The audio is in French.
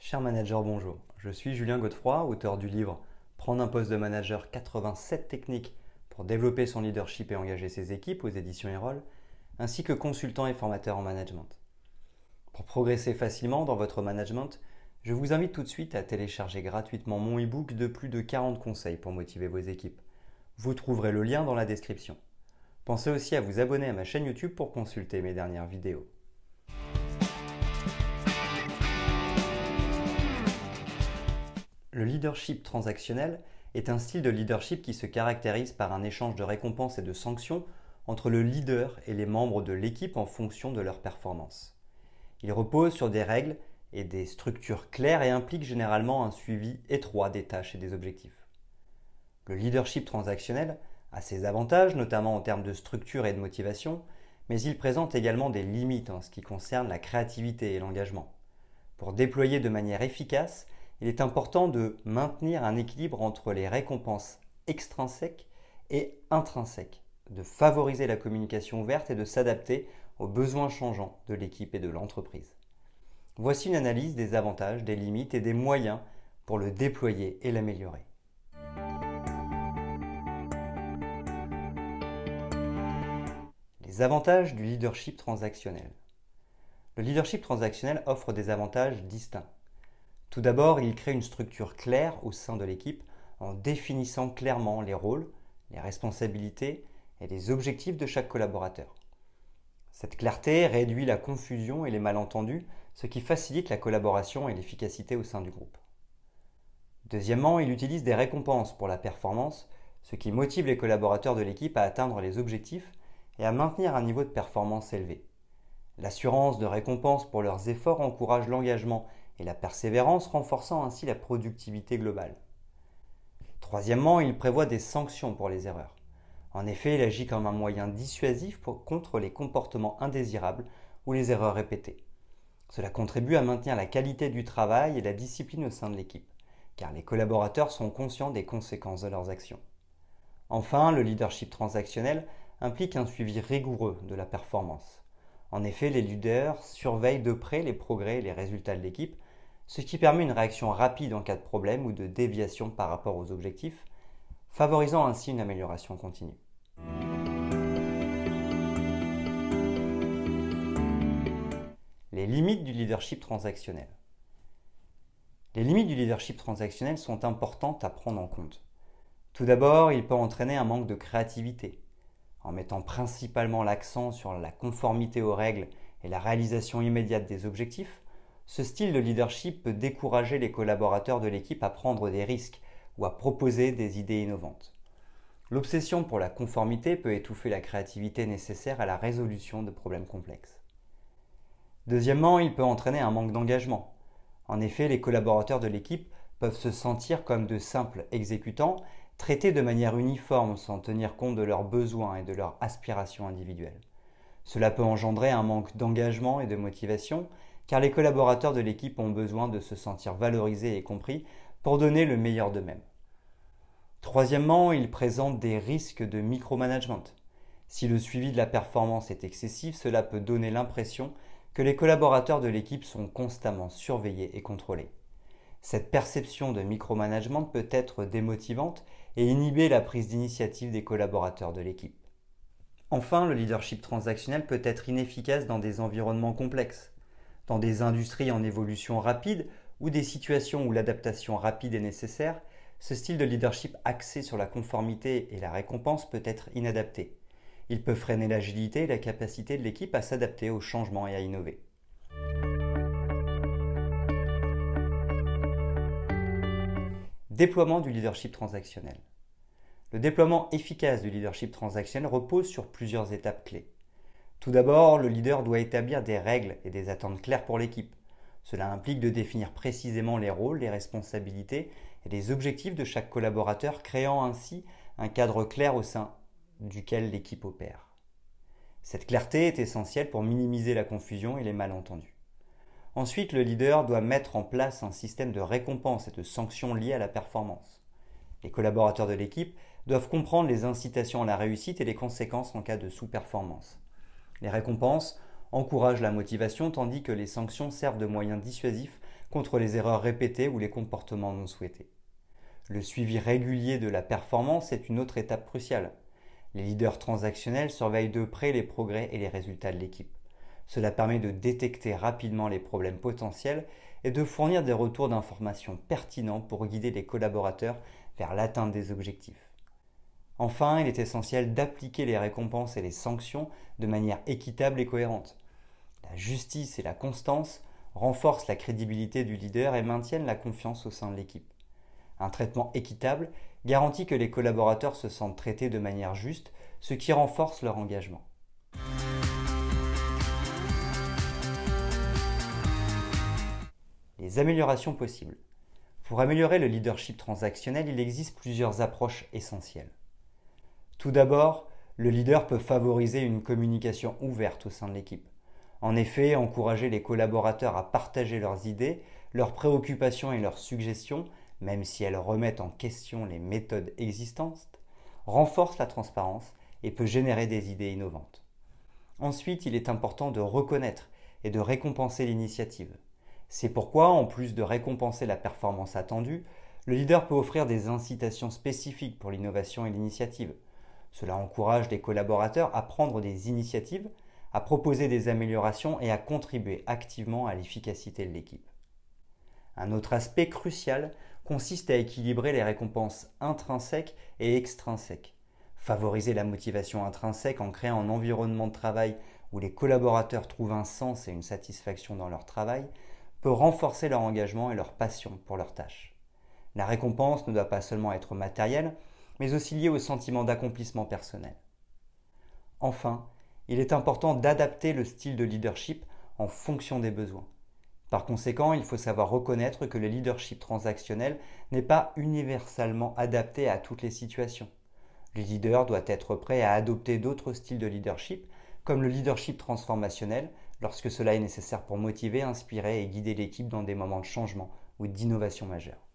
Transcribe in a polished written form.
Cher manager, bonjour. Je suis Julien Godefroy, auteur du livre Prendre un poste de manager 87 techniques pour développer son leadership et engager ses équipes aux éditions Erol, ainsi que consultant et formateur en management. Pour progresser facilement dans votre management, je vous invite tout de suite à télécharger gratuitement mon e-book de plus de 40 conseils pour motiver vos équipes. Vous trouverez le lien dans la description. Pensez aussi à vous abonner à ma chaîne YouTube pour consulter mes dernières vidéos. Le leadership transactionnel est un style de leadership qui se caractérise par un échange de récompenses et de sanctions entre le leader et les membres de l'équipe en fonction de leur performance. Il repose sur des règles et des structures claires et implique généralement un suivi étroit des tâches et des objectifs. Le leadership transactionnel a ses avantages, notamment en termes de structure et de motivation, mais il présente également des limites en ce qui concerne la créativité et l'engagement. Pour déployer de manière efficace, il est important de maintenir un équilibre entre les récompenses extrinsèques et intrinsèques, de favoriser la communication ouverte et de s'adapter aux besoins changeants de l'équipe et de l'entreprise. Voici une analyse des avantages, des limites et des moyens pour le déployer et l'améliorer. Les avantages du leadership transactionnel. Le leadership transactionnel offre des avantages distincts. Tout d'abord, il crée une structure claire au sein de l'équipe en définissant clairement les rôles, les responsabilités et les objectifs de chaque collaborateur. Cette clarté réduit la confusion et les malentendus, ce qui facilite la collaboration et l'efficacité au sein du groupe. Deuxièmement, il utilise des récompenses pour la performance, ce qui motive les collaborateurs de l'équipe à atteindre les objectifs et à maintenir un niveau de performance élevé. L'assurance de récompenses pour leurs efforts encourage l'engagement et la persévérance, renforçant ainsi la productivité globale. Troisièmement, il prévoit des sanctions pour les erreurs. En effet, il agit comme un moyen dissuasif contre les comportements indésirables ou les erreurs répétées. Cela contribue à maintenir la qualité du travail et la discipline au sein de l'équipe, car les collaborateurs sont conscients des conséquences de leurs actions. Enfin, le leadership transactionnel implique un suivi rigoureux de la performance. En effet, les leaders surveillent de près les progrès et les résultats de l'équipe, ce qui permet une réaction rapide en cas de problème ou de déviation par rapport aux objectifs, favorisant ainsi une amélioration continue. Les limites du leadership transactionnel. Les limites du leadership transactionnel sont importantes à prendre en compte. Tout d'abord, il peut entraîner un manque de créativité. En mettant principalement l'accent sur la conformité aux règles et la réalisation immédiate des objectifs, ce style de leadership peut décourager les collaborateurs de l'équipe à prendre des risques ou à proposer des idées innovantes. L'obsession pour la conformité peut étouffer la créativité nécessaire à la résolution de problèmes complexes. Deuxièmement, il peut entraîner un manque d'engagement. En effet, les collaborateurs de l'équipe peuvent se sentir comme de simples exécutants, traités de manière uniforme sans tenir compte de leurs besoins et de leurs aspirations individuelles. Cela peut engendrer un manque d'engagement et de motivation, car les collaborateurs de l'équipe ont besoin de se sentir valorisés et compris pour donner le meilleur d'eux-mêmes. Troisièmement, il présente des risques de micromanagement. Si le suivi de la performance est excessif, cela peut donner l'impression que les collaborateurs de l'équipe sont constamment surveillés et contrôlés. Cette perception de micromanagement peut être démotivante et inhiber la prise d'initiative des collaborateurs de l'équipe. Enfin, le leadership transactionnel peut être inefficace dans des environnements complexes. Dans des industries en évolution rapide ou des situations où l'adaptation rapide est nécessaire, ce style de leadership axé sur la conformité et la récompense peut être inadapté. Il peut freiner l'agilité et la capacité de l'équipe à s'adapter aux changements et à innover. Déploiement du leadership transactionnel. Le déploiement efficace du leadership transactionnel repose sur plusieurs étapes clés. Tout d'abord, le leader doit établir des règles et des attentes claires pour l'équipe. Cela implique de définir précisément les rôles, les responsabilités et les objectifs de chaque collaborateur, créant ainsi un cadre clair au sein duquel l'équipe opère. Cette clarté est essentielle pour minimiser la confusion et les malentendus. Ensuite, le leader doit mettre en place un système de récompenses et de sanctions liées à la performance. Les collaborateurs de l'équipe doivent comprendre les incitations à la réussite et les conséquences en cas de sous-performance. Les récompenses encouragent la motivation tandis que les sanctions servent de moyens dissuasifs contre les erreurs répétées ou les comportements non souhaités. Le suivi régulier de la performance est une autre étape cruciale. Les leaders transactionnels surveillent de près les progrès et les résultats de l'équipe. Cela permet de détecter rapidement les problèmes potentiels et de fournir des retours d'informations pertinents pour guider les collaborateurs vers l'atteinte des objectifs. Enfin, il est essentiel d'appliquer les récompenses et les sanctions de manière équitable et cohérente. La justice et la constance renforcent la crédibilité du leader et maintiennent la confiance au sein de l'équipe. Un traitement équitable garantit que les collaborateurs se sentent traités de manière juste, ce qui renforce leur engagement. Les améliorations possibles. Pour améliorer le leadership transactionnel, il existe plusieurs approches essentielles. Tout d'abord, le leader peut favoriser une communication ouverte au sein de l'équipe. En effet, encourager les collaborateurs à partager leurs idées, leurs préoccupations et leurs suggestions, même si elles remettent en question les méthodes existantes, renforce la transparence et peut générer des idées innovantes. Ensuite, il est important de reconnaître et de récompenser l'initiative. C'est pourquoi, en plus de récompenser la performance attendue, le leader peut offrir des incitations spécifiques pour l'innovation et l'initiative. Cela encourage les collaborateurs à prendre des initiatives, à proposer des améliorations et à contribuer activement à l'efficacité de l'équipe. Un autre aspect crucial consiste à équilibrer les récompenses intrinsèques et extrinsèques. Favoriser la motivation intrinsèque en créant un environnement de travail où les collaborateurs trouvent un sens et une satisfaction dans leur travail peut renforcer leur engagement et leur passion pour leurs tâches. La récompense ne doit pas seulement être matérielle, mais aussi liée au sentiment d'accomplissement personnel. Enfin, il est important d'adapter le style de leadership en fonction des besoins. Par conséquent, il faut savoir reconnaître que le leadership transactionnel n'est pas universellement adapté à toutes les situations. Le leader doit être prêt à adopter d'autres styles de leadership, comme le leadership transformationnel, lorsque cela est nécessaire pour motiver, inspirer et guider l'équipe dans des moments de changement ou d'innovation majeure.